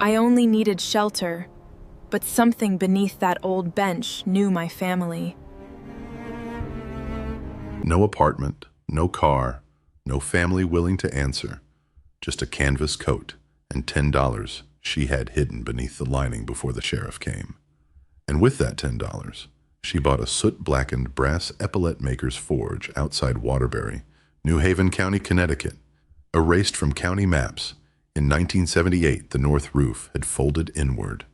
I only needed shelter, but something beneath that old bench knew my family. No apartment, no car, no family willing to answer. Just a canvas coat and $10 she had hidden beneath the lining before the sheriff came. And with that $10, she bought a soot-blackened brass epaulette maker's forge outside Waterbury, New Haven County, Connecticut. Erased from county maps, in 1978 the north roof had folded inward.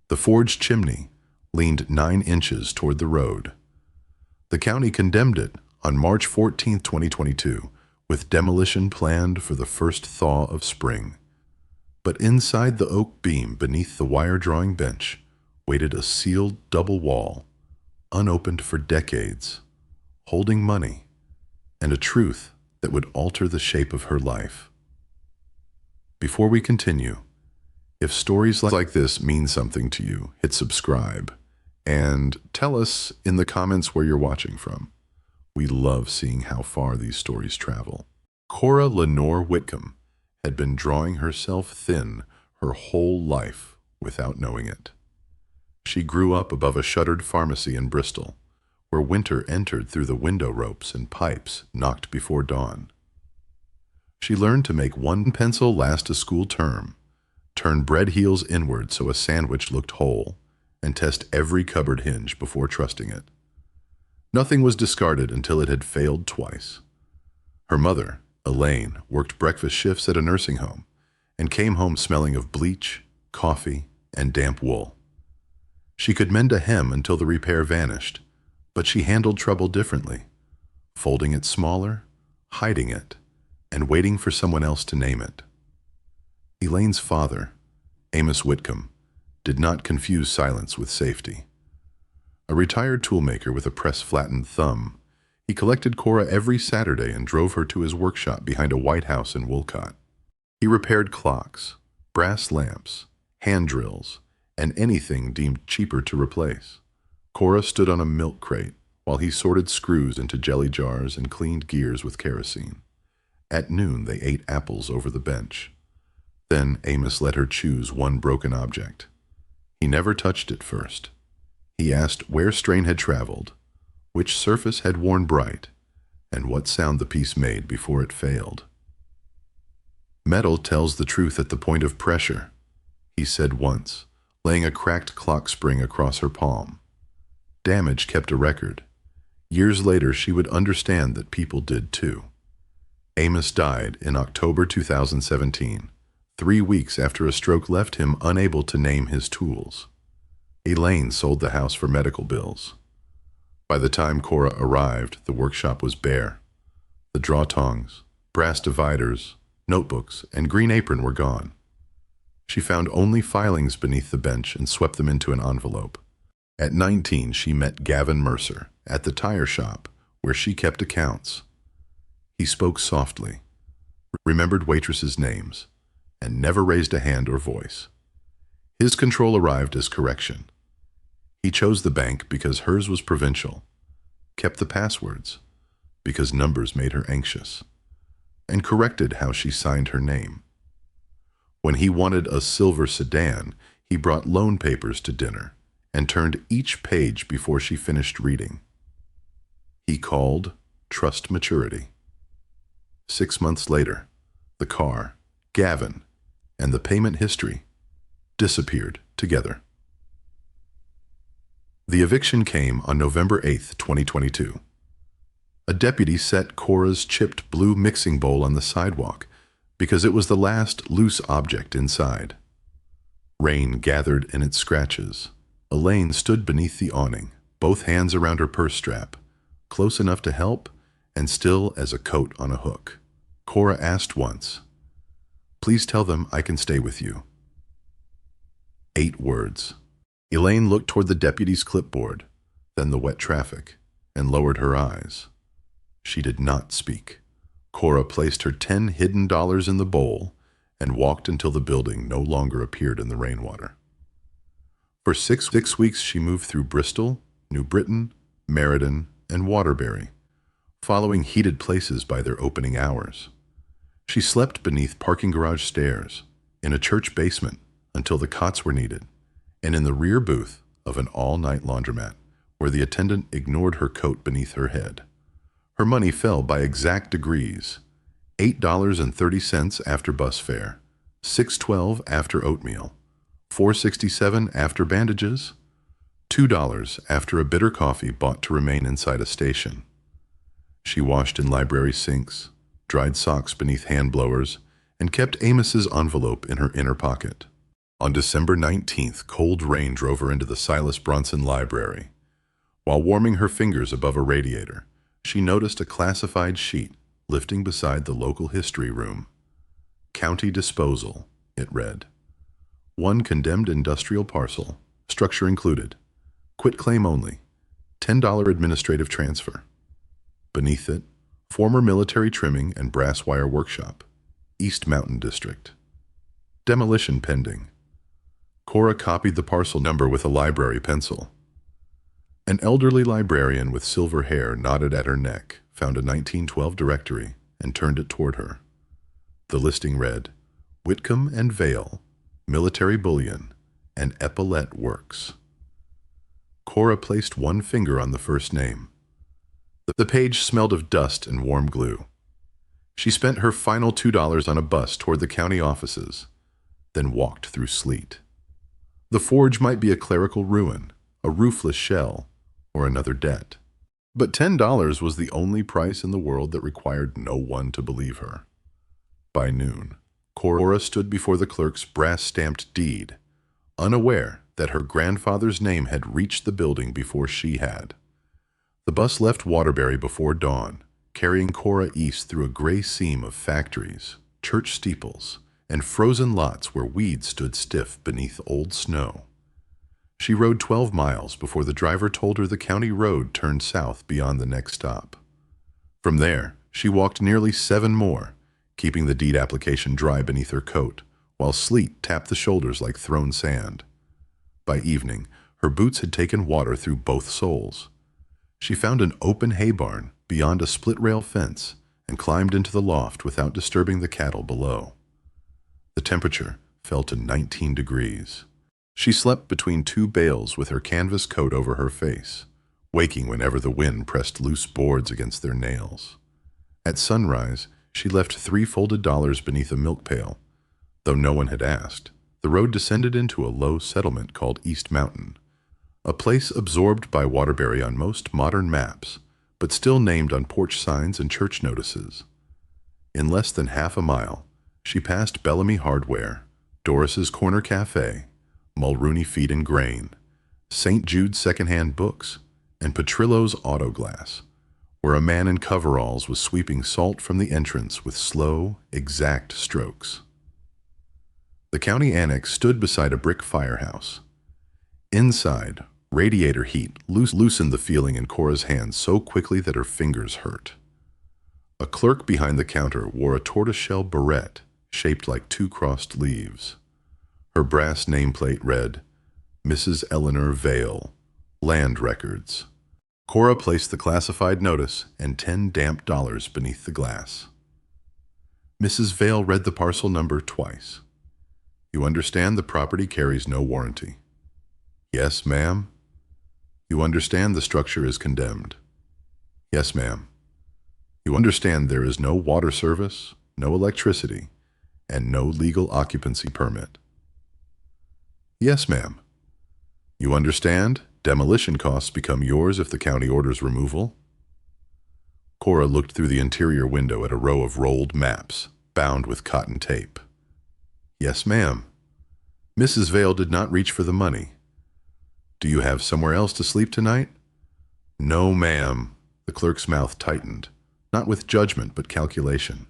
The forge chimney leaned 9 inches toward the road. The county condemned it on March 14, 2022, with demolition planned for the first thaw of spring. But inside the oak beam beneath the wire-drawing bench waited a sealed double wall, unopened for decades, holding money and a truth that would alter the shape of her life. Before we continue, if stories like this mean something to you, hit subscribe and tell us in the comments where you're watching from. We love seeing how far these stories travel. Cora Whitcomb had been drawing herself thin her whole life without knowing it. She grew up above a shuttered pharmacy in Bristol, where winter entered through the window ropes and pipes knocked before dawn. She learned to make 1 pencil last a school term, turn bread heels inward so a sandwich looked whole, and test every cupboard hinge before trusting it. Nothing was discarded until it had failed twice. Her mother, Elaine, worked breakfast shifts at a nursing home and came home smelling of bleach, coffee, and damp wool. She could mend a hem until the repair vanished, but she handled trouble differently, folding it smaller, hiding it, and waiting for someone else to name it. Elaine's father, Amos Whitcomb, did not confuse silence with safety. A retired toolmaker with a press-flattened thumb, he collected Cora every Saturday and drove her to his workshop behind a white house in Wolcott. He repaired clocks, brass lamps, hand drills, and anything deemed cheaper to replace. Cora stood on a milk crate while he sorted screws into jelly jars and cleaned gears with kerosene. At noon, they ate apples over the bench. Then Amos let her choose one broken object. He never touched it first. He asked where strain had traveled, which surface had worn bright, and what sound the piece made before it failed. "Metal tells the truth at the point of pressure," he said once, laying a cracked clock spring across her palm. Damage kept a record. Years later, she would understand that people did too. Amos died in October 2017, 3 weeks after a stroke left him unable to name his tools. Elaine sold the house for medical bills. By the time Cora arrived, the workshop was bare. The draw tongs, brass dividers, notebooks, and green apron were gone. She found only filings beneath the bench and swept them into an envelope. At 19, she met Gavin Mercer at the tire shop where she kept accounts. He spoke softly, remembered waitresses' names, and never raised a hand or voice. His control arrived as correction. He chose the bank because hers was provincial, kept the passwords because numbers made her anxious, and corrected how she signed her name. When he wanted a silver sedan, he brought loan papers to dinner and turned each page before she finished reading. He called trust maturity. 6 months later, the car, Gavin, and the payment history disappeared together. The eviction came on November 8, 2022. A deputy set Cora's chipped blue mixing bowl on the sidewalk because it was the last loose object inside. Rain gathered in its scratches. Elaine stood beneath the awning, both hands around her purse strap, close enough to help and still as a coat on a hook. Cora asked once, "Please tell them I can stay with you." 8 words. Elaine looked toward the deputy's clipboard, then the wet traffic, and lowered her eyes. She did not speak. Cora placed her 10 hidden dollars in the bowl and walked until the building no longer appeared in the rainwater. For six weeks she moved through Bristol, New Britain, Meriden, and Waterbury, following heated places by their opening hours. She slept beneath parking garage stairs, in a church basement, until the cots were needed, and in the rear booth of an all-night laundromat, where the attendant ignored her coat beneath her head. Her money fell by exact degrees: $8.30 after bus fare, $6.12 after oatmeal, $4.67 after bandages, $2 after a bitter coffee bought to remain inside a station. She washed in library sinks, dried socks beneath hand blowers, and kept Amos's envelope in her inner pocket. On December 19th, cold rain drove her into the Silas Bronson Library. While warming her fingers above a radiator, she noticed a classified sheet lifting beside the local history room. County disposal, it read. One condemned industrial parcel, structure included. Quit claim only. $10 administrative transfer. Beneath it, former military trimming and brass wire workshop, East Mountain District. Demolition pending. Cora copied the parcel number with a library pencil. An elderly librarian with silver hair knotted at her neck found a 1912 directory and turned it toward her. The listing read, Whitcomb and Vale, Military Bullion, and Epaulette Works. Cora placed one finger on the first name. The page smelled of dust and warm glue. She spent her final $2 on a bus toward the county offices, then walked through sleet. The forge might be a clerical ruin, a roofless shell, or another debt. But $10 was the only price in the world that required no one to believe her. By noon, Cora stood before the clerk's brass-stamped deed, unaware that her grandfather's name had reached the building before she had. The bus left Waterbury before dawn, carrying Cora east through a gray seam of factories, church steeples, and frozen lots where weeds stood stiff beneath old snow. She rode 12 miles before the driver told her the county road turned south beyond the next stop. From there, she walked nearly 7 more, keeping the deed application dry beneath her coat, while sleet tapped the shoulders like thrown sand. By evening, her boots had taken water through both soles. She found an open hay barn beyond a split-rail fence and climbed into the loft without disturbing the cattle below. The temperature fell to 19 degrees. She slept between 2 bales with her canvas coat over her face, waking whenever the wind pressed loose boards against their nails. At sunrise, she left 3 folded dollars beneath a milk pail. Though no one had asked, the road descended into a low settlement called East Mountain, a place absorbed by Waterbury on most modern maps, but still named on porch signs and church notices. In less than half a mile, she passed Bellamy Hardware, Doris's Corner Cafe, Mulrooney Feed and Grain, St. Jude's Secondhand Books, and Petrillo's Auto Glass, where a man in coveralls was sweeping salt from the entrance with slow, exact strokes. The county annex stood beside a brick firehouse. Inside, radiator heat loosened the feeling in Cora's hands so quickly that her fingers hurt. A clerk behind the counter wore a tortoiseshell barrette shaped like 2 crossed leaves. Her brass nameplate read, Mrs. Eleanor Vale, Land Records. Cora placed the classified notice and 10 damp dollars beneath the glass. Mrs. Vale read the parcel number twice. You understand the property carries no warranty. Yes, ma'am. You understand the structure is condemned. Yes, ma'am. You understand there is no water service, no electricity, and no legal occupancy permit. Yes, ma'am. You understand demolition costs become yours if the county orders removal? Cora looked through the interior window at a row of rolled maps, bound with cotton tape. Yes, ma'am. Mrs. Vale did not reach for the money. Do you have somewhere else to sleep tonight? No, ma'am. The clerk's mouth tightened, not with judgment but calculation.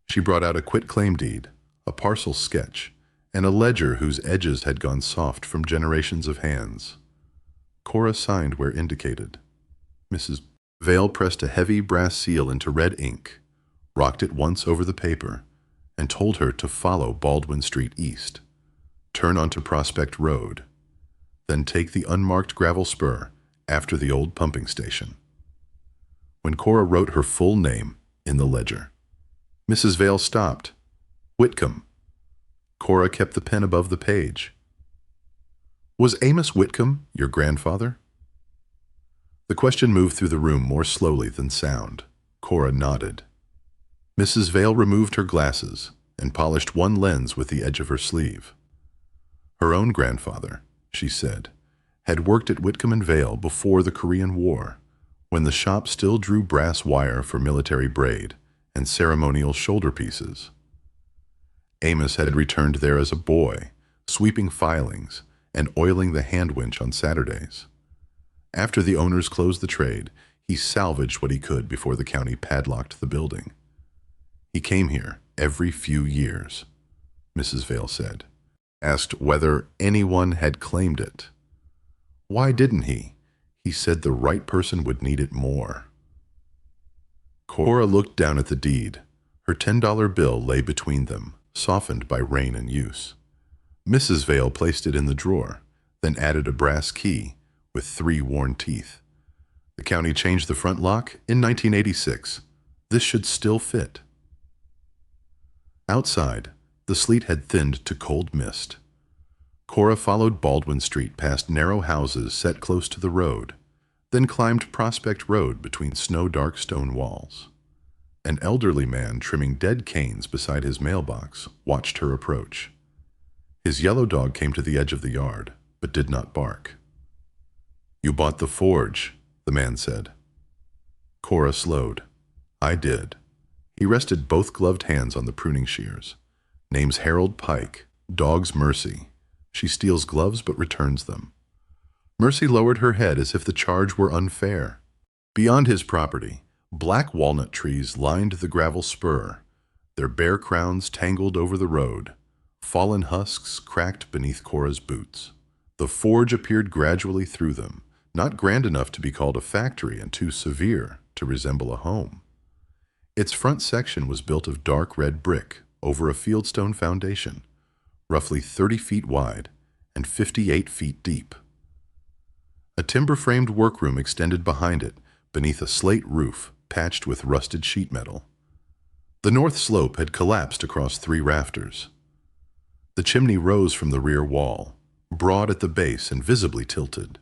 She brought out a quitclaim deed, a parcel sketch, and a ledger whose edges had gone soft from generations of hands. Cora signed where indicated. Mrs. Vale pressed a heavy brass seal into red ink, rocked it once over the paper, and told her to follow Baldwin Street east, turn onto Prospect Road, then take the unmarked gravel spur after the old pumping station. When Cora wrote her full name in the ledger, Mrs. Vale stopped. Whitcomb. Cora kept the pen above the page. Was Amos Whitcomb your grandfather? The question moved through the room more slowly than sound. Cora nodded. Mrs. Vale removed her glasses and polished one lens with the edge of her sleeve. Her own grandfather, she said, had worked at Whitcomb and Vale before the Korean War, when the shop still drew brass wire for military braid and ceremonial shoulder pieces. Amos had returned there as a boy, sweeping filings and oiling the hand winch on Saturdays. After the owners closed the trade, he salvaged what he could before the county padlocked the building. He came here every few years, Mrs. Vale said, asked whether anyone had claimed it. Why didn't he? He said the right person would need it more. Cora looked down at the deed. Her $10 bill lay between them, softened by rain and use. Mrs. Vale placed it in the drawer, then added a brass key with 3 worn teeth. The county changed the front lock in 1986. This should still fit. Outside, the sleet had thinned to cold mist. Cora followed Baldwin Street past narrow houses set close to the road, then climbed Prospect Road between snow-dark stone walls. An elderly man trimming dead canes beside his mailbox watched her approach. His yellow dog came to the edge of the yard, but did not bark. "You bought the forge," the man said. Cora slowed. "I did." He rested both gloved hands on the pruning shears. Name's Harold Pike, dog's Mercy. She steals gloves but returns them. Mercy lowered her head as if the charge were unfair. Beyond his property, black walnut trees lined the gravel spur, their bare crowns tangled over the road. Fallen husks cracked beneath Cora's boots. The forge appeared gradually through them, not grand enough to be called a factory and too severe to resemble a home. Its front section was built of dark red brick over a fieldstone foundation, roughly 30 feet wide and 58 feet deep. A timber-framed workroom extended behind it, beneath a slate roof patched with rusted sheet metal. The north slope had collapsed across 3 rafters. The chimney rose from the rear wall, broad at the base and visibly tilted.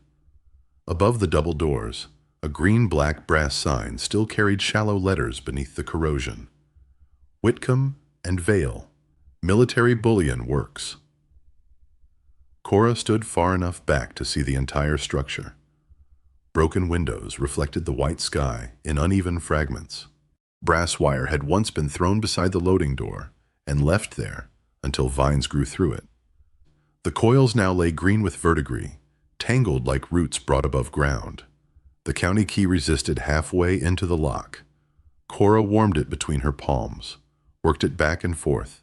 Above the double doors, a green-black brass sign still carried shallow letters beneath the corrosion. Whitcomb and Vale, Military Bullion Works. Cora stood far enough back to see the entire structure. Broken windows reflected the white sky in uneven fragments. Brass wire had once been thrown beside the loading door and left there until vines grew through it. The coils now lay green with verdigris, tangled like roots brought above ground. The county key resisted halfway into the lock. Cora warmed it between her palms, worked it back and forth,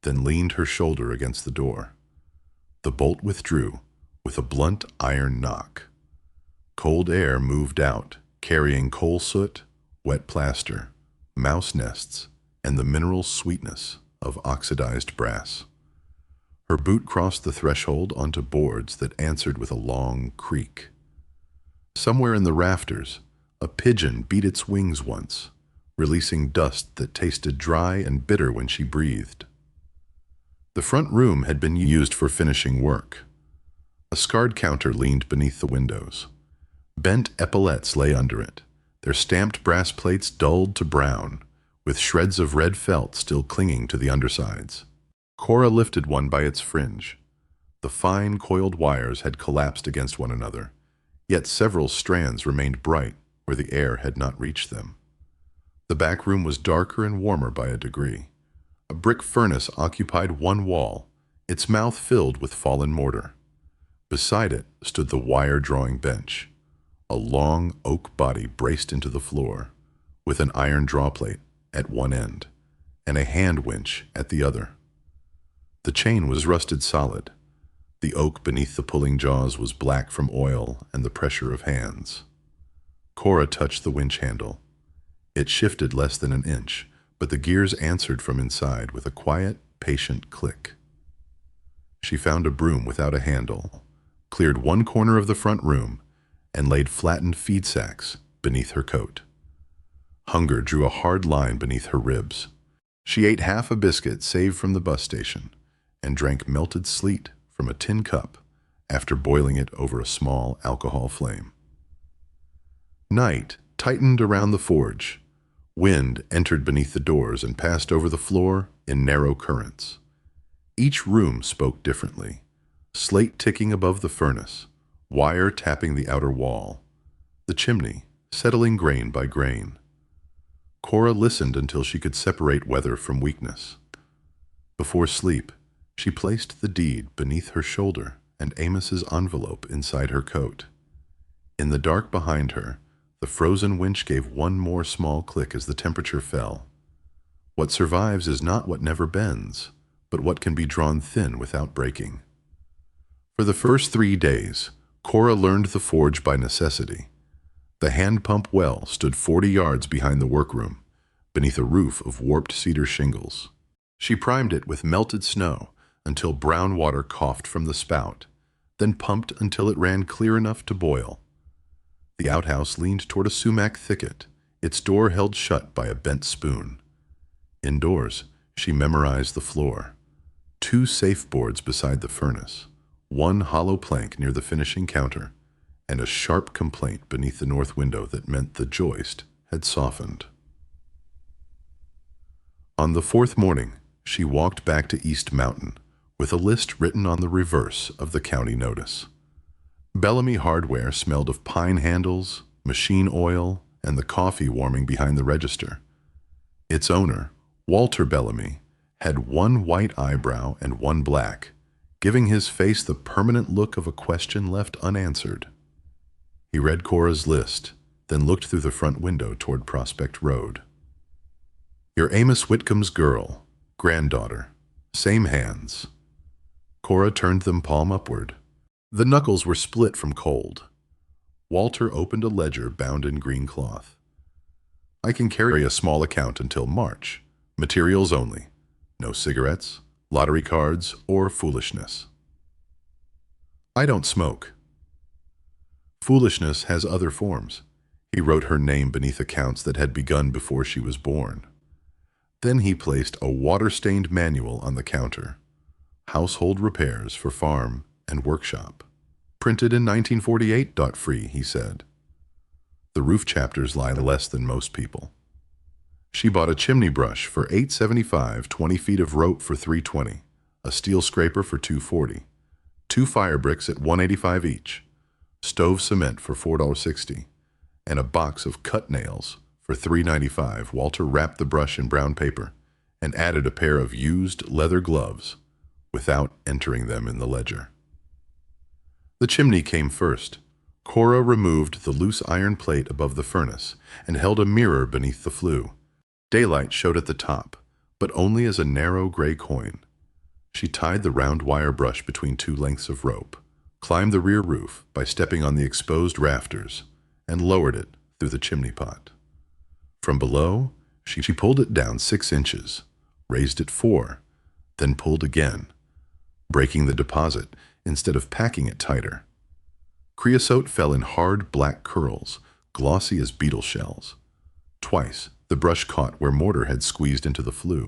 then leaned her shoulder against the door. The bolt withdrew with a blunt iron knock. Cold air moved out, carrying coal soot, wet plaster, mouse nests, and the mineral sweetness of oxidized brass. Her boot crossed the threshold onto boards that answered with a long creak. Somewhere in the rafters, a pigeon beat its wings once, releasing dust that tasted dry and bitter when she breathed. The front room had been used for finishing work. A scarred counter leaned beneath the windows. Bent epaulettes lay under it, their stamped brass plates dulled to brown, with shreds of red felt still clinging to the undersides. Cora lifted one by its fringe. The fine, coiled wires had collapsed against one another, yet several strands remained bright where the air had not reached them. The back room was darker and warmer by a degree. A brick furnace occupied one wall, its mouth filled with fallen mortar. Beside it stood the wire-drawing bench, a long oak body braced into the floor, with an iron drawplate at one end and a hand winch at the other. The chain was rusted solid. The oak beneath the pulling jaws was black from oil and the pressure of hands. Cora touched the winch handle. It shifted less than an inch, but the gears answered from inside with a quiet, patient click. She found a broom without a handle, cleared one corner of the front room, and laid flattened feed sacks beneath her coat. Hunger drew a hard line beneath her ribs. She ate half a biscuit saved from the bus station, and drank melted sleet from a tin cup after boiling it over a small alcohol flame. Night tightened around the forge. Wind entered beneath the doors and passed over the floor in narrow currents. Each room spoke differently. Slate ticking above the furnace, wire tapping the outer wall, the chimney settling grain by grain. Cora listened until she could separate weather from weakness. Before sleep, she placed the deed beneath her shoulder and Amos's envelope inside her coat. In the dark behind her, the frozen winch gave one more small click as the temperature fell. What survives is not what never bends, but what can be drawn thin without breaking. For the first 3 days, Cora learned the forge by necessity. The hand pump well stood 40 yards behind the workroom, beneath a roof of warped cedar shingles. She primed it with melted snow until brown water coughed from the spout, then pumped until it ran clear enough to boil. The outhouse leaned toward a sumac thicket, its door held shut by a bent spoon. Indoors, she memorized the floor. 2 safe boards beside the furnace, 1 hollow plank near the finishing counter, and a sharp complaint beneath the north window that meant the joist had softened. On the 4th morning, she walked back to East Mountain with a list written on the reverse of the county notice. Bellamy Hardware smelled of pine handles, machine oil, and the coffee warming behind the register. Its owner, Walter Bellamy, had 1 white eyebrow and 1 black, giving his face the permanent look of a question left unanswered. He read Cora's list, then looked through the front window toward Prospect Road. You're Amos Whitcomb's girl, granddaughter, same hands. Cora turned them palm upward. The knuckles were split from cold. Walter opened a ledger bound in green cloth. I can carry a small account until March. Materials only. No cigarettes, lottery cards, or foolishness. I don't smoke. Foolishness has other forms. He wrote her name beneath accounts that had begun before she was born. Then he placed a water-stained manual on the counter. Household repairs for farm and workshop. Printed in 1948. Free, he said. The roof chapters lie less than most people. She bought a chimney brush for $8.75, 20 feet of rope for $3.20, a steel scraper for $2.40, 2 fire bricks at $1.85 each, stove cement for $4.60, and a box of cut nails for $3.95. Walter wrapped the brush in brown paper and added a pair of used leather gloves without entering them in the ledger. The chimney came first. Cora removed the loose iron plate above the furnace and held a mirror beneath the flue. Daylight showed at the top, but only as a narrow gray coin. She tied the round wire brush between 2 lengths of rope, climbed the rear roof by stepping on the exposed rafters, and lowered it through the chimney pot. From below, she pulled it down 6 inches, raised it 4, then pulled again, breaking the deposit instead of packing it tighter. Creosote fell in hard black curls, glossy as beetle shells. Twice, the brush caught where mortar had squeezed into the flue.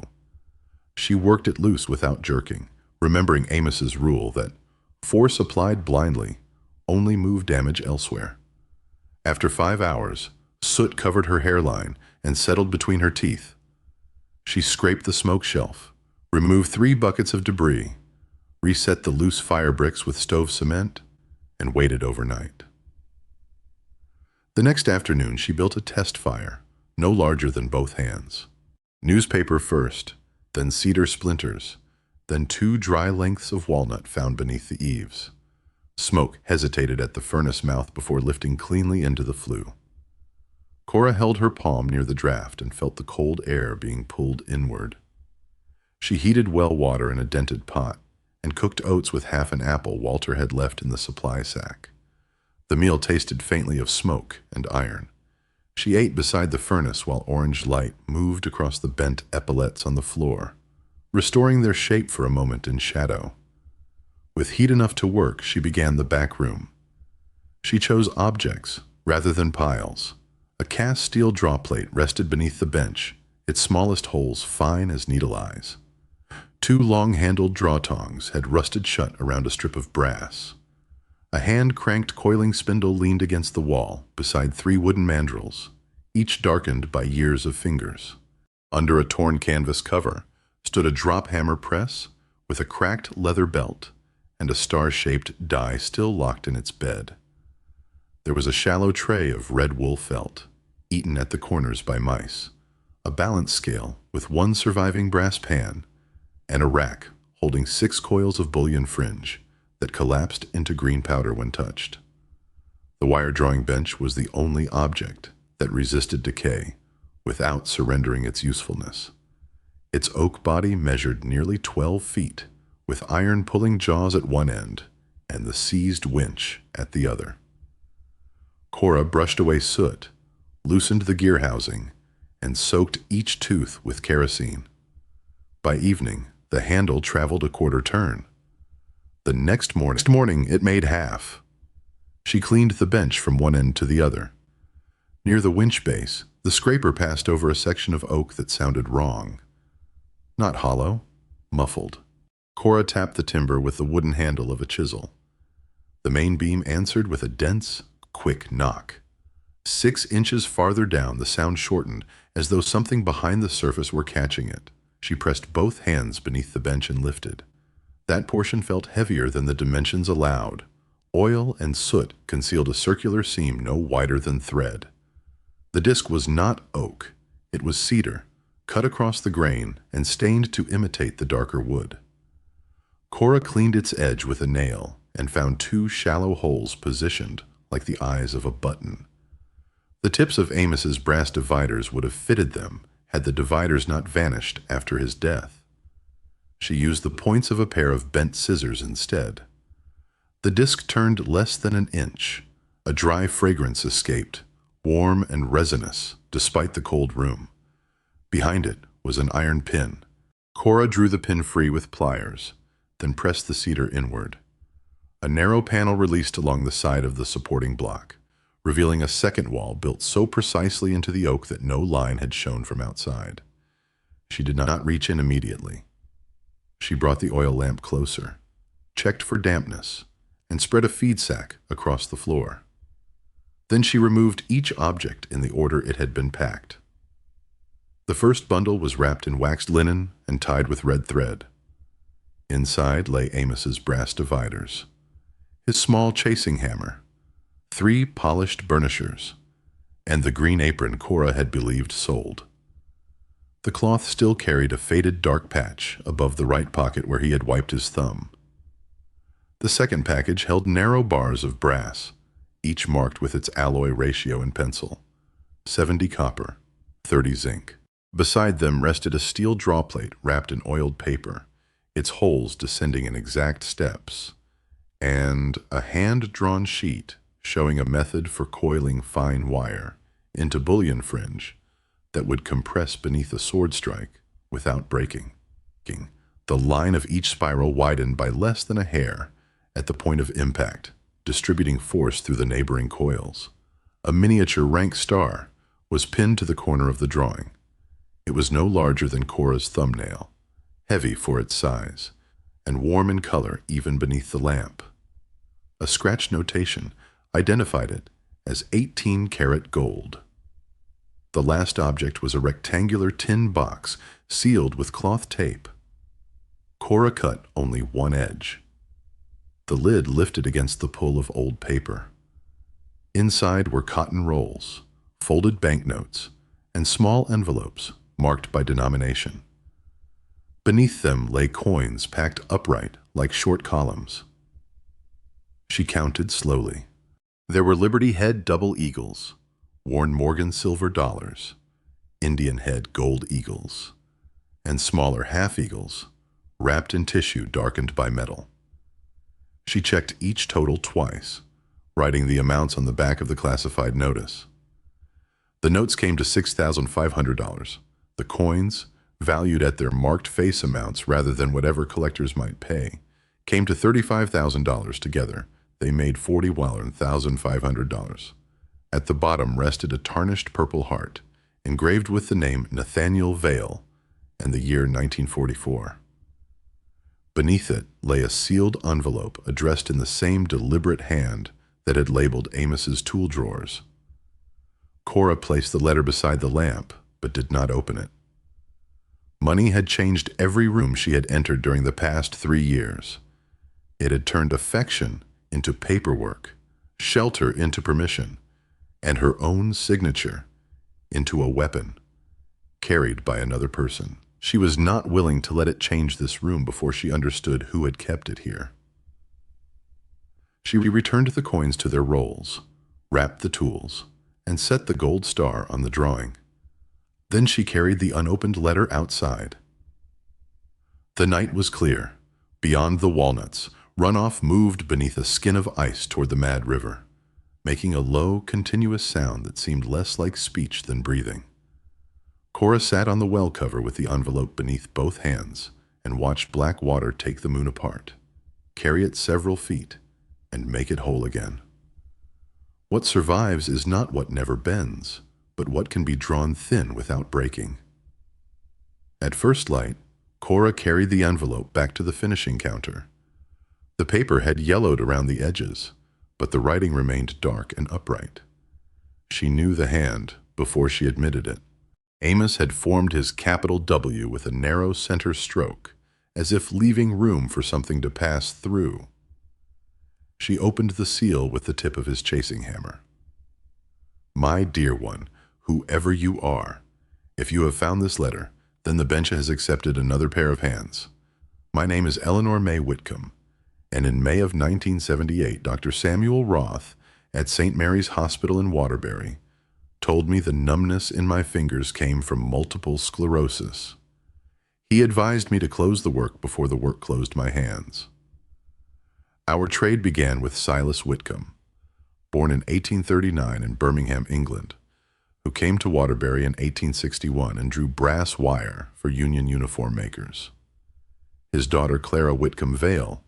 She worked it loose without jerking, remembering Amos's rule that force applied blindly only moved damage elsewhere. After 5 hours, soot covered her hairline and settled between her teeth. She scraped the smoke shelf, removed 3 buckets of debris, reset the loose fire bricks with stove cement, and waited overnight. The next afternoon, she built a test fire, no larger than both hands. Newspaper first, then cedar splinters, then 2 dry lengths of walnut found beneath the eaves. Smoke hesitated at the furnace mouth before lifting cleanly into the flue. Cora held her palm near the draft and felt the cold air being pulled inward. She heated well water in a dented pot and cooked oats with half an apple Walter had left in the supply sack. The meal tasted faintly of smoke and iron. She ate beside the furnace while orange light moved across the bent epaulettes on the floor, restoring their shape for a moment in shadow. With heat enough to work, she began the back room. She chose objects rather than piles. A cast steel draw plate rested beneath the bench, its smallest holes fine as needle eyes. Two long-handled draw tongs had rusted shut around a strip of brass. A hand-cranked coiling spindle leaned against the wall beside three wooden mandrels, each darkened by years of fingers. Under a torn canvas cover stood a drop hammer press with a cracked leather belt and a star-shaped die still locked in its bed. There was a shallow tray of red wool felt, eaten at the corners by mice, a balance scale with one surviving brass pan, and a rack holding 6 coils of bullion fringe that collapsed into green powder when touched. The wire drawing bench was the only object that resisted decay without surrendering its usefulness. Its oak body measured nearly 12 feet, with iron pulling jaws at one end and the seized winch at the other. Cora brushed away soot, loosened the gear housing, and soaked each tooth with kerosene. By evening, the handle traveled a quarter turn. The next morning it made half. She cleaned the bench from one end to the other. Near the winch base, the scraper passed over a section of oak that sounded wrong. Not hollow, muffled. Cora tapped the timber with the wooden handle of a chisel. The main beam answered with a dense, quick knock. 6 inches farther down, the sound shortened, as though something behind the surface were catching it. She pressed both hands beneath the bench and lifted. That portion felt heavier than the dimensions allowed. Oil and soot concealed a circular seam no wider than thread. The disc was not oak. It was cedar, cut across the grain and stained to imitate the darker wood. Cora cleaned its edge with a nail and found 2 shallow holes positioned like the eyes of a button. The tips of Amos's brass dividers would have fitted them had the dividers not vanished after his death. She used the points of a pair of bent scissors instead. The disc turned less than an inch. A dry fragrance escaped, warm and resinous, despite the cold room. Behind it was an iron pin. Cora drew the pin free with pliers, then pressed the cedar inward. A narrow panel released along the side of the supporting block, revealing a second wall built so precisely into the oak that no line had shown from outside. She did not reach in immediately. She brought the oil lamp closer, checked for dampness, and spread a feed sack across the floor. Then she removed each object in the order it had been packed. The first bundle was wrapped in waxed linen and tied with red thread. Inside lay Amos's brass dividers, his small chasing hammer, 3 polished burnishers, and the green apron Cora had believed sold. The cloth still carried a faded dark patch above the right pocket where he had wiped his thumb. The second package held narrow bars of brass, each marked with its alloy ratio in pencil, 70 copper, 30 zinc. Beside them rested a steel draw plate wrapped in oiled paper, its holes descending in exact steps, and a hand-drawn sheet showing a method for coiling fine wire into bullion fringe that would compress beneath a sword strike without breaking. The line of each spiral widened by less than a hair at the point of impact, distributing force through the neighboring coils. A miniature rank star was pinned to the corner of the drawing. It was no larger than Cora's thumbnail, heavy for its size, and warm in color even beneath the lamp. A scratch notation identified it as 18-karat gold. The last object was a rectangular tin box sealed with cloth tape. Cora cut only one edge. The lid lifted against the pull of old paper. Inside were cotton rolls, folded banknotes, and small envelopes marked by denomination. Beneath them lay coins packed upright like short columns. She counted slowly. There were Liberty Head double eagles, worn Morgan silver dollars, Indian Head gold eagles, and smaller half eagles, wrapped in tissue darkened by metal. She checked each total twice, writing the amounts on the back of the classified notice. The notes came to $6,500. The coins, valued at their marked face amounts rather than whatever collectors might pay, came to $35,000 together. They made $41,500. At the bottom rested a tarnished purple heart, engraved with the name Nathaniel Vale and the year 1944. Beneath it lay a sealed envelope addressed in the same deliberate hand that had labeled Amos's tool drawers. Cora placed the letter beside the lamp, but did not open it. Money had changed every room she had entered during the past 3 years. It had turned affection into paperwork, shelter into permission, and her own signature into a weapon carried by another person. She was not willing to let it change this room before she understood who had kept it here. She returned the coins to their rolls, wrapped the tools, and set the gold star on the drawing. Then she carried the unopened letter outside. The night was clear. Beyond the walnuts, runoff moved beneath a skin of ice toward the mad river, making a low, continuous sound that seemed less like speech than breathing. Cora sat on the well cover with the envelope beneath both hands and watched black water take the moon apart, carry it several feet, and make it whole again. What survives is not what never bends, but what can be drawn thin without breaking. At first light, Cora carried the envelope back to the finishing counter. The paper had yellowed around the edges, but the writing remained dark and upright. She knew the hand before she admitted it. Amos had formed his capital W with a narrow center stroke, as if leaving room for something to pass through. She opened the seal with the tip of his chasing hammer. My dear one, whoever you are, if you have found this letter, then the bench has accepted another pair of hands. My name is Eleanor May Whitcomb, and in May of 1978, Dr. Samuel Roth at St. Mary's Hospital in Waterbury told me the numbness in my fingers came from multiple sclerosis. He advised me to close the work before the work closed my hands. Our trade began with Silas Whitcomb, born in 1839 in Birmingham, England, who came to Waterbury in 1861 and drew brass wire for Union uniform makers. His daughter Cora Whitcomb Vale,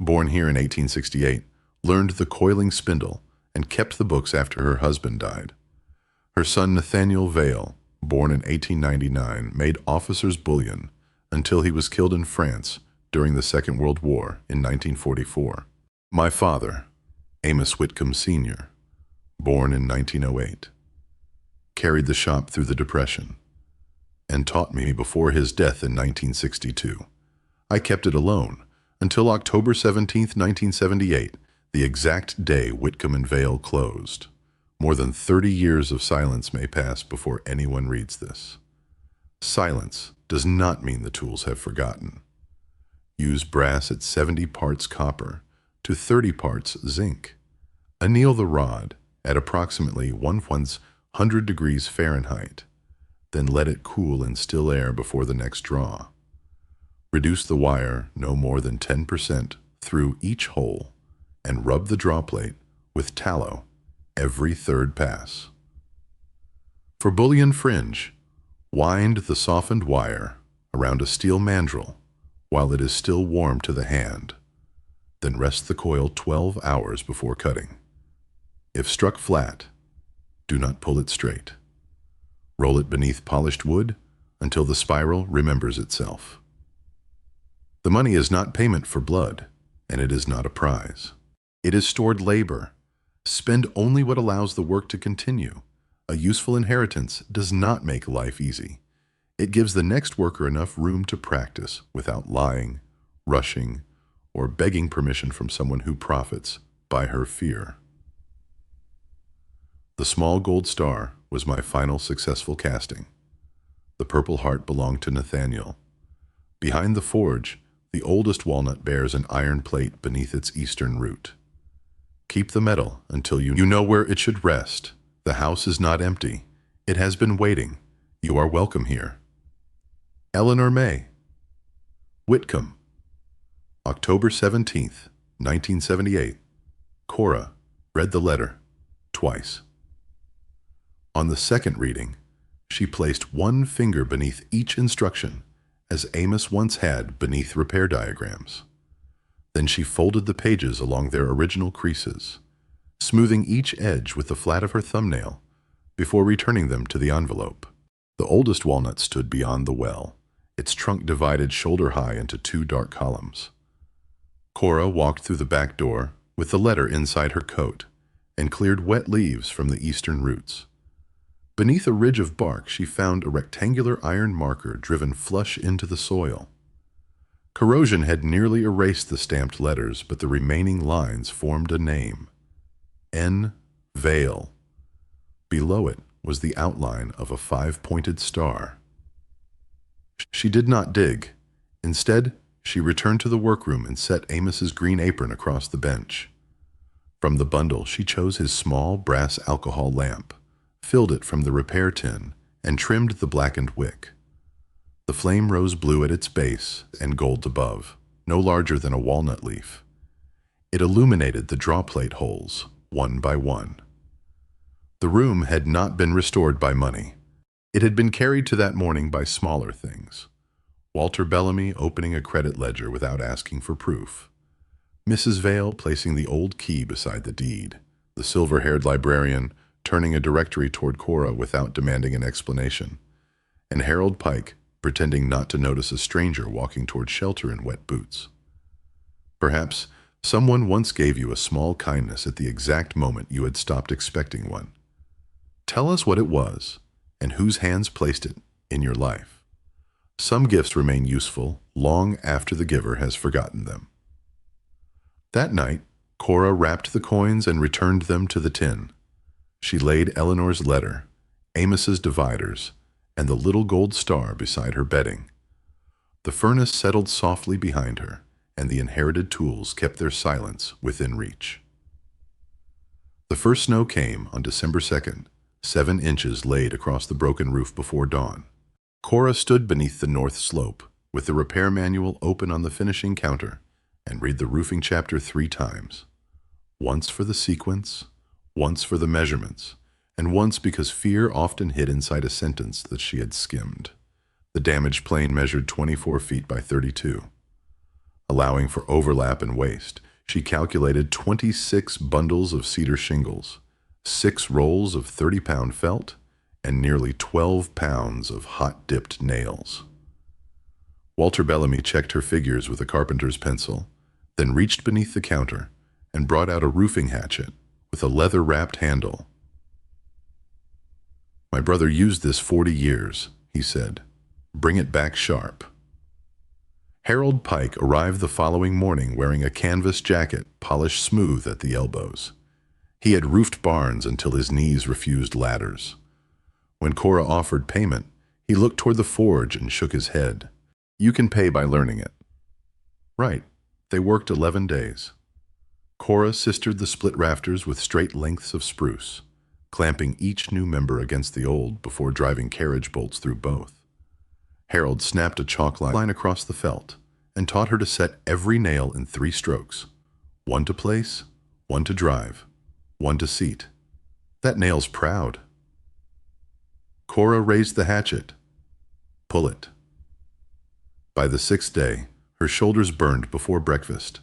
born here in 1868, learned the coiling spindle and kept the books after her husband died. Her son Nathaniel Vale, born in 1899, made officer's bullion until he was killed in France during the Second World War in 1944. My father, Amos Whitcomb Sr., born in 1908, carried the shop through the Depression and taught me before his death in 1962. I kept it alone until October 17, 1978, the exact day Whitcomb and Vale closed. More than 30 years of silence may pass before anyone reads this. Silence does not mean the tools have forgotten. Use brass at 70 parts copper to 30 parts zinc. Anneal the rod at approximately 100 degrees Fahrenheit. Then let it cool in still air before the next draw. Reduce the wire no more than 10% through each hole and rub the draw plate with tallow every third pass. For bullion fringe, wind the softened wire around a steel mandrel while it is still warm to the hand. Then rest the coil 12 hours before cutting. If struck flat, do not pull it straight. Roll it beneath polished wood until the spiral remembers itself. The money is not payment for blood, and it is not a prize. It is stored labor. Spend only what allows the work to continue. A useful inheritance does not make life easy. It gives the next worker enough room to practice without lying, rushing, or begging permission from someone who profits by her fear. The small gold star was my final successful casting. The purple heart belonged to Nathaniel. Behind the forge, the oldest walnut bears an iron plate beneath its eastern root. Keep the metal until you know where it should rest. The house is not empty. It has been waiting. You are welcome here. Eleanor May Whitcomb, October 17th, 1978. Cora read the letter twice. On the second reading, she placed one finger beneath each instruction, as Amos once had beneath repair diagrams. Then she folded the pages along their original creases, smoothing each edge with the flat of her thumbnail before returning them to the envelope. The oldest walnut stood beyond the well, its trunk divided shoulder-high into two dark columns. Cora walked through the back door with the letter inside her coat and cleared wet leaves from the eastern roots. Beneath a ridge of bark, she found a rectangular iron marker driven flush into the soil. Corrosion had nearly erased the stamped letters, but the remaining lines formed a name: N. Vale. Below it was the outline of a 5-pointed star. She did not dig. Instead, she returned to the workroom and set Amos's green apron across the bench. From the bundle, she chose his small brass alcohol lamp, filled it from the repair tin, and trimmed the blackened wick. The flame rose blue at its base and gold above, no larger than a walnut leaf. It illuminated the drawplate holes, one by one. The room had not been restored by money. It had been carried to that morning by smaller things. Walter Bellamy opening a credit ledger without asking for proof. Mrs. Vale placing the old key beside the deed. The silver-haired librarian turning a directory toward Cora without demanding an explanation. And Harold Pike pretending not to notice a stranger walking toward shelter in wet boots. Perhaps someone once gave you a small kindness at the exact moment you had stopped expecting one. Tell us what it was and whose hands placed it in your life. Some gifts remain useful long after the giver has forgotten them. That night, Cora wrapped the coins and returned them to the tin. She laid Eleanor's letter, Amos's dividers, and the little gold star beside her bedding. The furnace settled softly behind her, and the inherited tools kept their silence within reach. The first snow came on December 2nd, 7 inches laid across the broken roof before dawn. Cora stood beneath the north slope, with the repair manual open on the finishing counter, and read the roofing chapter 3 times. Once for the sequence, once for the measurements, and once because fear often hid inside a sentence that she had skimmed. The damaged plane measured 24 feet by 32. Allowing for overlap and waste, she calculated 26 bundles of cedar shingles, 6 rolls of 30-pound felt, and nearly 12 pounds of hot-dipped nails. Walter Bellamy checked her figures with a carpenter's pencil, then reached beneath the counter and brought out a roofing hatchet with a leather-wrapped handle. "My brother used this 40 years, he said. Bring it back sharp." Harold Pike arrived the following morning wearing a canvas jacket polished smooth at the elbows. He had roofed barns until his knees refused ladders. When Cora offered payment, he looked toward the forge and shook his head. "You can pay by learning it." Right. They worked 11 days. Cora sistered the split rafters with straight lengths of spruce, clamping each new member against the old before driving carriage bolts through both. Harold snapped a chalk line across the felt and taught her to set every nail in 3 strokes, one to place, one to drive, one to seat. That nail's proud. Cora raised the hatchet. Pull it. By the 6th day, her shoulders burned before breakfast.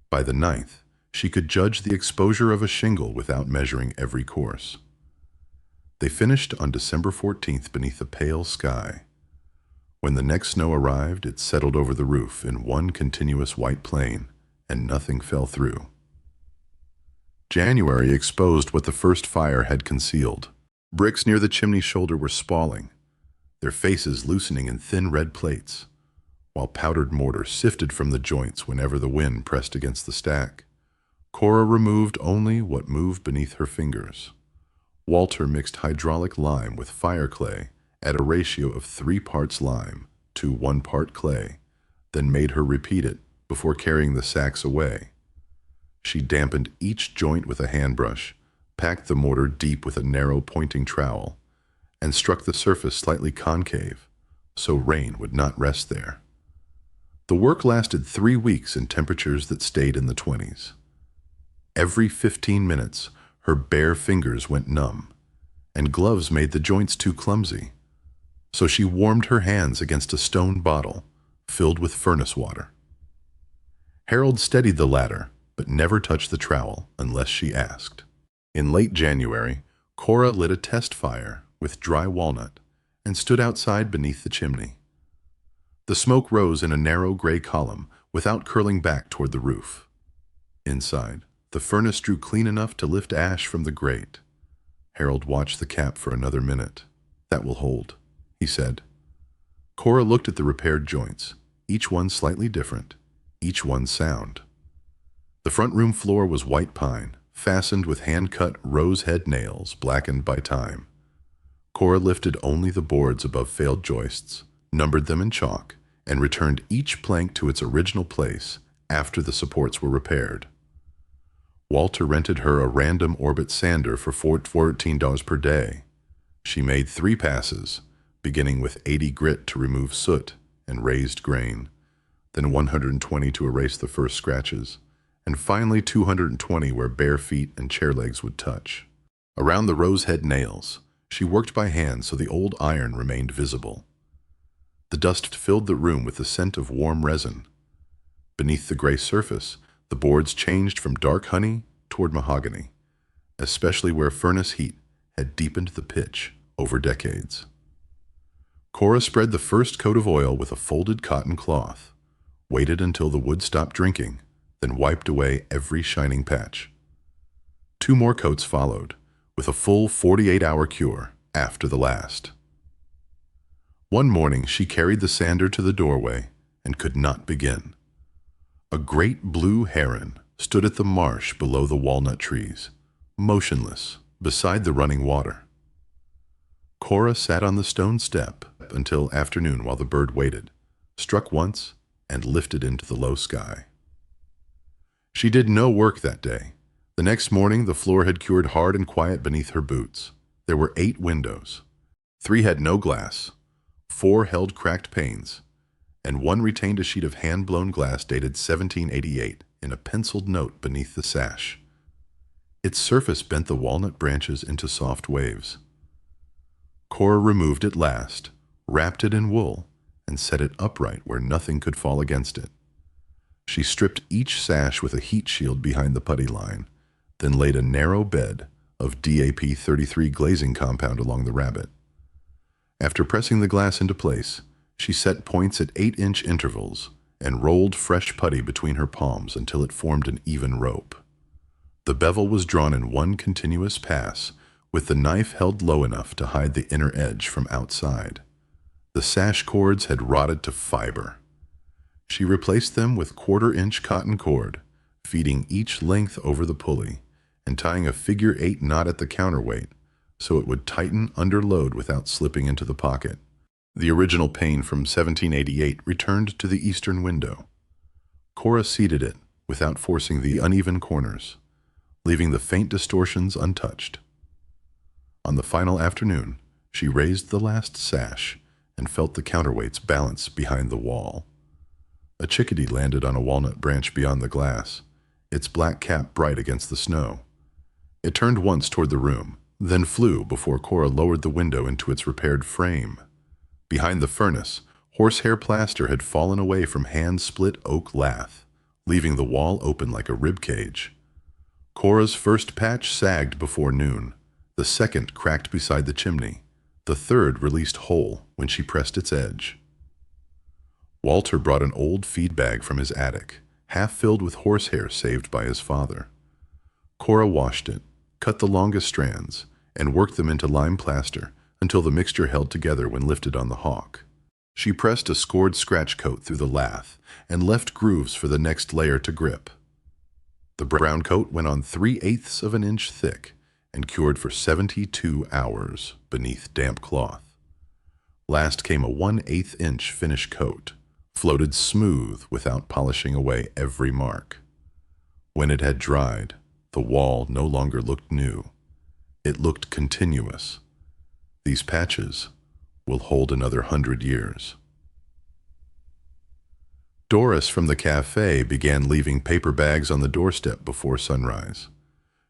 By the 9th, she could judge the exposure of a shingle without measuring every course. They finished on December 14th beneath a pale sky. When the next snow arrived, it settled over the roof in one continuous white plain, and nothing fell through. January exposed what the first fire had concealed. Bricks near the chimney shoulder were spalling, their faces loosening in thin red plates, while powdered mortar sifted from the joints whenever the wind pressed against the stack. Cora removed only what moved beneath her fingers. Walter mixed hydraulic lime with fire clay at a ratio of 3 parts lime to 1 part clay, then made her repeat it before carrying the sacks away. She dampened each joint with a hand brush, packed the mortar deep with a narrow pointing trowel, and struck the surface slightly concave, so rain would not rest there. The work lasted 3 weeks in temperatures that stayed in the 20s. Every 15 minutes, her bare fingers went numb, and gloves made the joints too clumsy. So she warmed her hands against a stone bottle filled with furnace water. Harold steadied the ladder, but never touched the trowel unless she asked. In late January, Cora lit a test fire with dry walnut and stood outside beneath the chimney. The smoke rose in a narrow gray column without curling back toward the roof. Inside, the furnace drew clean enough to lift ash from the grate. Harold watched the cap for another minute. "That will hold," he said. Cora looked at the repaired joints, each one slightly different, each one sound. The front room floor was white pine, fastened with hand-cut rose-head nails blackened by time. Cora lifted only the boards above failed joists, numbered them in chalk, and returned each plank to its original place after the supports were repaired. Walter rented her a random orbit sander for $14 per day. She made 3 passes, beginning with 80 grit to remove soot and raised grain, then 120 to erase the first scratches, and finally 220 where bare feet and chair legs would touch. Around the rose-head nails, she worked by hand so the old iron remained visible. The dust filled the room with the scent of warm resin. Beneath the gray surface, the boards changed from dark honey toward mahogany, especially where furnace heat had deepened the pitch over decades. Cora spread the first coat of oil with a folded cotton cloth, waited until the wood stopped drinking, then wiped away every shining patch. 2 more coats followed, with a full 48-hour cure after the last. One morning she carried the sander to the doorway and could not begin. A great blue heron stood at the marsh below the walnut trees, motionless beside the running water. Cora sat on the stone step until afternoon while the bird waited, struck once, and lifted into the low sky. She did no work that day. The next morning the floor had cured hard and quiet beneath her boots. There were 8 windows. 3 had no glass, 4 held cracked panes, and 1 retained a sheet of hand-blown glass dated 1788 in a penciled note beneath the sash. Its surface bent the walnut branches into soft waves. Cora removed it last, wrapped it in wool, and set it upright where nothing could fall against it. She stripped each sash with a heat shield behind the putty line, then laid a narrow bed of DAP 33 glazing compound along the rabbet. After pressing the glass into place, she set points at 8-inch intervals and rolled fresh putty between her palms until it formed an even rope. The bevel was drawn in one continuous pass, with the knife held low enough to hide the inner edge from outside. The sash cords had rotted to fiber. She replaced them with 1/4-inch cotton cord, feeding each length over the pulley, and tying a figure-8 knot at the counterweight so it would tighten under load without slipping into the pocket. The original pane from 1788 returned to the eastern window. Cora seated it without forcing the uneven corners, leaving the faint distortions untouched. On the final afternoon, she raised the last sash and felt the counterweights balance behind the wall. A chickadee landed on a walnut branch beyond the glass, its black cap bright against the snow. It turned once toward the room, then flew before Cora lowered the window into its repaired frame. Behind the furnace, horsehair plaster had fallen away from hand-split oak lath, leaving the wall open like a rib cage. Cora's first patch sagged before noon. The second cracked beside the chimney. The third released whole when she pressed its edge. Walter brought an old feed bag from his attic, half filled with horsehair saved by his father. Cora washed it, cut the longest strands, and worked them into lime plaster until the mixture held together when lifted on the hawk. She pressed a scored scratch coat through the lath and left grooves for the next layer to grip. The brown coat went on 3/8 of an inch thick and cured for 72 hours beneath damp cloth. Last came a 1/8 inch finish coat, floated smooth without polishing away every mark. When it had dried, the wall no longer looked new. It looked continuous. These patches will hold another 100 years. Doris from the cafe began leaving paper bags on the doorstep before sunrise.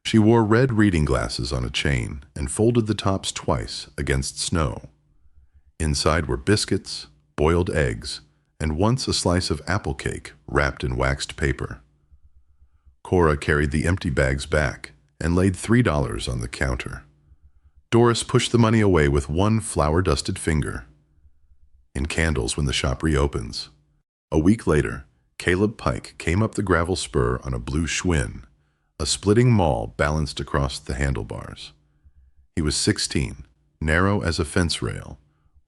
She wore red reading glasses on a chain and folded the tops twice against snow. Inside were biscuits, boiled eggs, and once a slice of apple cake wrapped in waxed paper. Cora carried the empty bags back and laid $3 on the counter. Doris pushed the money away with one flour-dusted finger. in candles when the shop reopens. A week later, Caleb Pike came up the gravel spur on a blue Schwinn, a splitting maul balanced across the handlebars. He was 16, narrow as a fence rail,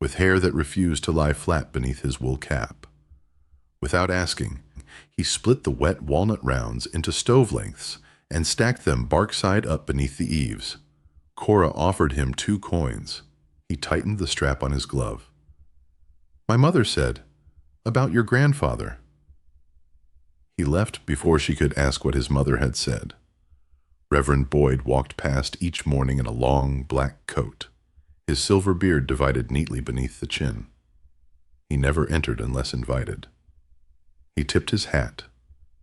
with hair that refused to lie flat beneath his wool cap. Without asking, he split the wet walnut rounds into stove lengths and stacked them bark side up beneath the eaves. Cora offered him 2 coins. He tightened the strap on his glove. "My mother said, about your grandfather." He left before she could ask what his mother had said. Reverend Boyd walked past each morning in a long black coat, his silver beard divided neatly beneath the chin. He never entered unless invited. He tipped his hat,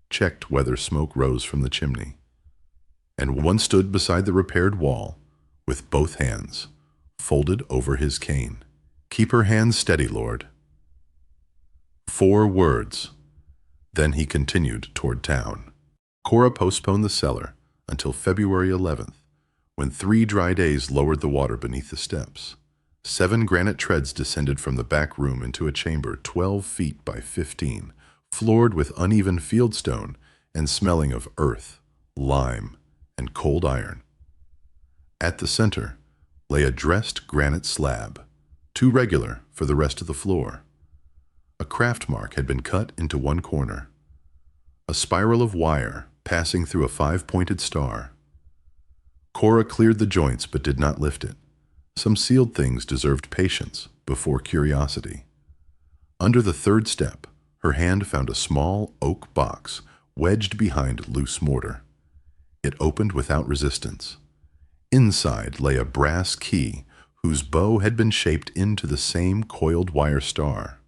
checked whether smoke rose from the chimney, and one stood beside the repaired wall with both hands folded over his cane. "Keep her hands steady, Lord." 4 words. Then he continued toward town. Cora postponed the cellar until February 11th, when 3 dry days lowered the water beneath the steps. 7 granite treads descended from the back room into a chamber 12 feet by 15, floored with uneven fieldstone and smelling of earth, lime, and cold iron. At the center lay a dressed granite slab, too regular for the rest of the floor. A craft mark had been cut into one corner, a spiral of wire passing through a 5-pointed star. Cora cleared the joints but did not lift it. Some sealed things deserved patience before curiosity. Under the 3rd step, her hand found a small oak box wedged behind loose mortar. It opened without resistance. Inside lay a brass key whose bow had been shaped into the same coiled wire star.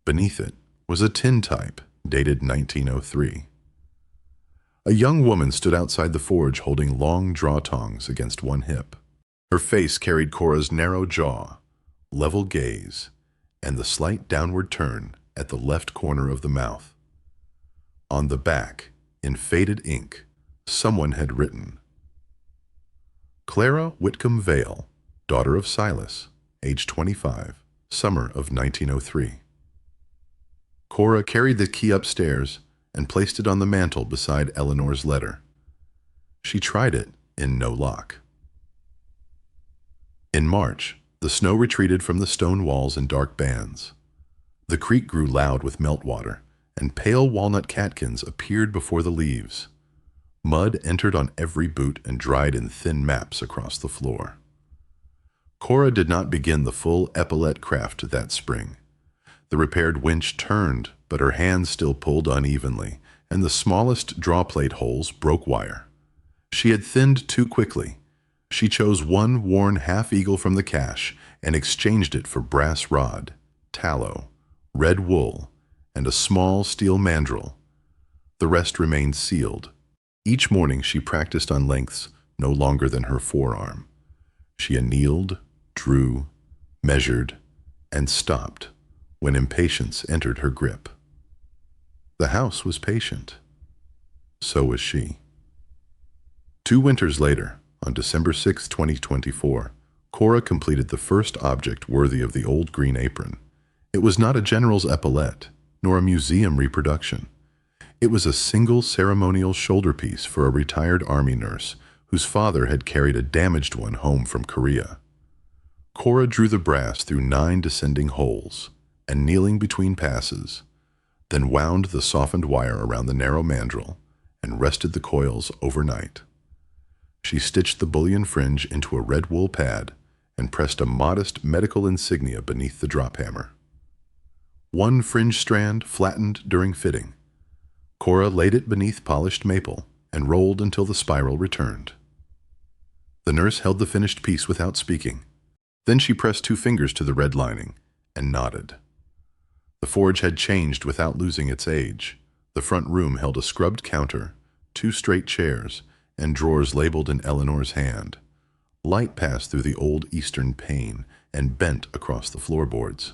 Beneath it was a tin type dated 1903. A young woman stood outside the forge holding long draw tongs against one hip. Her face carried Cora's narrow jaw, level gaze, and the slight downward turn at the left corner of the mouth. On the back, in faded ink, someone had written, "Cora Whitcomb Vale, daughter of Silas, age 25, summer of 1903. Cora carried the key upstairs and placed it on the mantel beside Eleanor's letter. She tried it in no lock. In March, the snow retreated from the stone walls in dark bands. The creek grew loud with meltwater, and pale walnut catkins appeared before the leaves. Mud entered on every boot and dried in thin maps across the floor. Cora did not begin the full epaulette craft that spring. The repaired winch turned, but her hands still pulled unevenly, and the smallest drawplate holes broke wire. She had thinned too quickly. She chose one worn half-eagle from the cache and exchanged it for brass rod, tallow, red wool, and a small steel mandrel. The rest remained sealed. Each morning she practiced on lengths no longer than her forearm. She annealed, drew, measured, and stopped when impatience entered her grip. The house was patient. So was she. 2 winters later, on December 6, 2024, Cora completed the first object worthy of the old green apron. It was not a general's epaulette, nor a museum reproduction. It was a single ceremonial shoulder piece for a retired army nurse whose father had carried a damaged one home from Korea. Cora drew the brass through 9 descending holes, and kneeling between passes, then wound the softened wire around the narrow mandrel and rested the coils overnight. She stitched the bullion fringe into a red wool pad and pressed a modest medical insignia beneath the drop hammer. One fringe strand flattened during fitting. Cora laid it beneath polished maple and rolled until the spiral returned. The nurse held the finished piece without speaking. Then she pressed 2 fingers to the red lining and nodded. The forge had changed without losing its age. The front room held a scrubbed counter, 2 straight chairs, and drawers labeled in Eleanor's hand. Light passed through the old eastern pane and bent across the floorboards.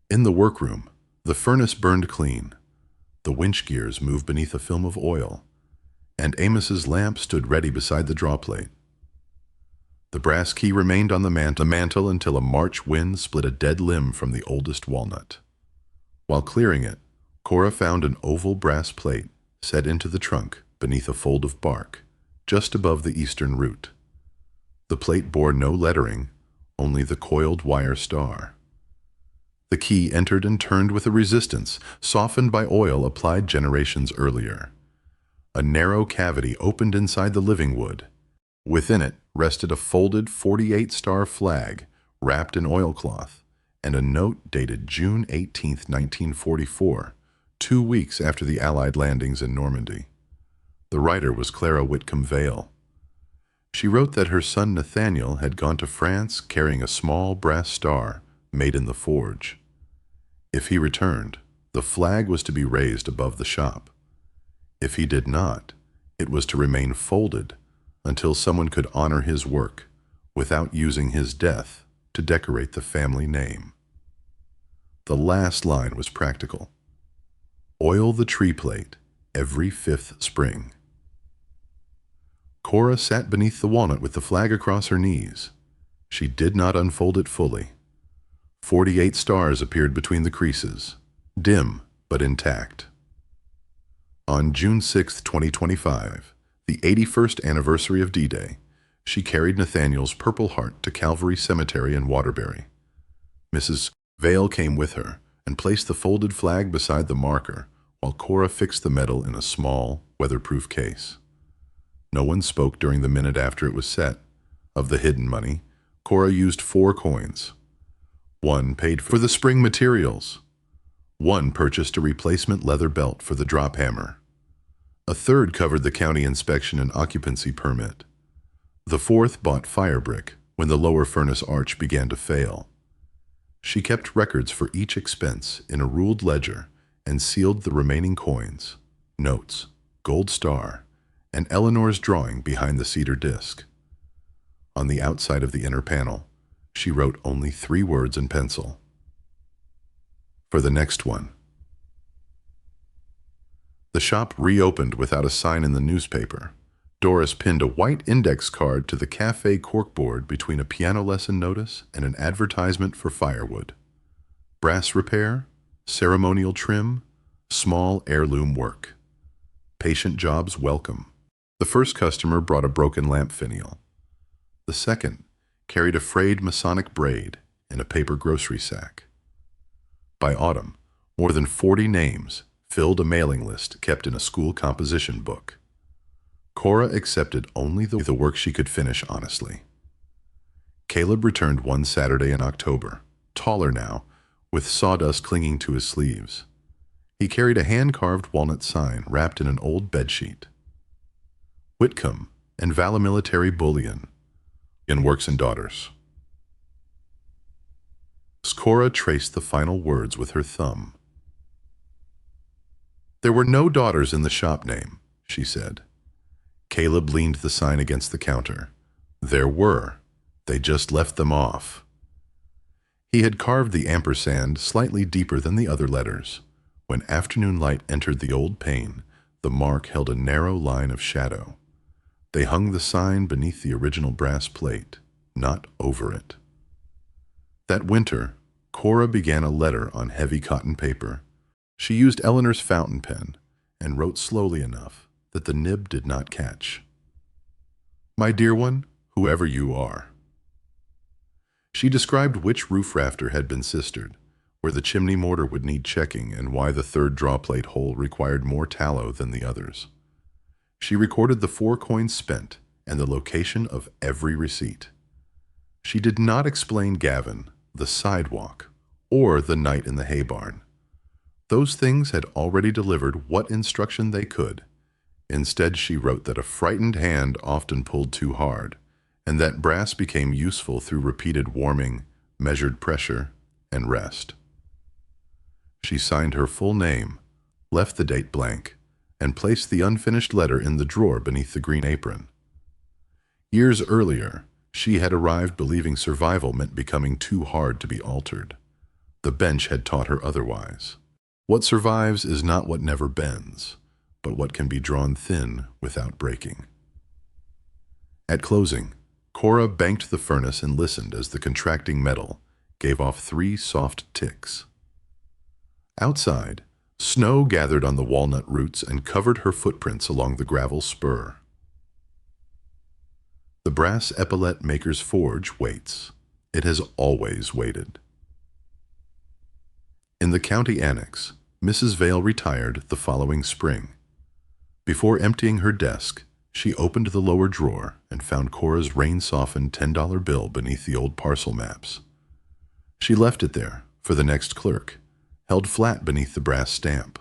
In the workroom, the furnace burned clean. The winch gears moved beneath a film of oil, and Amos's lamp stood ready beside the drawplate. The brass key remained on the mantle until a March wind split a dead limb from the oldest walnut. While clearing it, Cora found an oval brass plate set into the trunk beneath a fold of bark, just above the eastern root. The plate bore no lettering, only the coiled wire star. The key entered and turned with a resistance softened by oil applied generations earlier. A narrow cavity opened inside the living wood. Within it rested a folded 48-star flag wrapped in oilcloth and a note dated June 18, 1944, 2 weeks after the Allied landings in Normandy. The writer was Cora Whitcomb Vale. She wrote that her son Nathaniel had gone to France carrying a small brass star made in the forge. If he returned, the flag was to be raised above the shop. If he did not, it was to remain folded until someone could honor his work without using his death to decorate the family name. The last line was practical. Oil the tree plate every 5th spring. Cora sat beneath the walnut with the flag across her knees. She did not unfold it fully. 48 stars appeared between the creases, dim but intact. On June 6, 2025, the 81st anniversary of D-Day, she carried Nathaniel's Purple Heart to Calvary Cemetery in Waterbury. Mrs. Vale came with her and placed the folded flag beside the marker while Cora fixed the medal in a small, weatherproof case. No one spoke during the minute after it was set. Of the hidden money, Cora used 4 coins. 1 paid for the spring materials. 1 purchased a replacement leather belt for the drop hammer. A 3rd covered the county inspection and occupancy permit. The 4th bought fire brick when the lower furnace arch began to fail. She kept records for each expense in a ruled ledger and sealed the remaining coins, notes, gold star, and Eleanor's drawing behind the cedar disc. On the outside of the inner panel, she wrote only 3 words in pencil. For the next one. The shop reopened without a sign in the newspaper. Doris pinned a white index card to the cafe corkboard between a piano lesson notice and an advertisement for firewood. Brass repair, ceremonial trim, small heirloom work. Patient jobs welcome. The first customer brought a broken lamp finial. The second carried a frayed Masonic braid in a paper grocery sack. By autumn, more than 40 names filled a mailing list kept in a school composition book. Cora accepted only the work she could finish honestly. Caleb returned one Saturday in October, taller now, with sawdust clinging to his sleeves. He carried a hand-carved walnut sign wrapped in an old bedsheet. Whitcomb and Vale military bullion in Works and Daughters. Cora traced the final words with her thumb. There were no daughters in the shop name, she said. Caleb leaned the sign against the counter. There were. They just left them off. He had carved the ampersand slightly deeper than the other letters. When afternoon light entered the old pane, the mark held a narrow line of shadow. They hung the sign beneath the original brass plate, not over it. That winter, Cora began a letter on heavy cotton paper. She used Eleanor's fountain pen and wrote slowly enough that the nib did not catch. My dear one, whoever you are. She described which roof rafter had been sistered, where the chimney mortar would need checking, and why the 3rd drawplate hole required more tallow than the others. She recorded the 4 coins spent and the location of every receipt. She did not explain Gavin, the sidewalk, or the night in the hay barn. Those things had already delivered what instruction they could. Instead, she wrote that a frightened hand often pulled too hard, and that brass became useful through repeated warming, measured pressure, and rest. She signed her full name, left the date blank, and placed the unfinished letter in the drawer beneath the green apron. Years earlier, she had arrived believing survival meant becoming too hard to be altered. The bench had taught her otherwise. What survives is not what never bends, but what can be drawn thin without breaking. At closing, Cora banked the furnace and listened as the contracting metal gave off 3 soft ticks. Outside, snow gathered on the walnut roots and covered her footprints along the gravel spur. The brass epaulette maker's forge waits. It has always waited. In the county annex, Mrs. Vale retired the following spring. Before emptying her desk, she opened the lower drawer and found Cora's rain-softened $10 bill beneath the old parcel maps. She left it there for the next clerk, held flat beneath the brass stamp.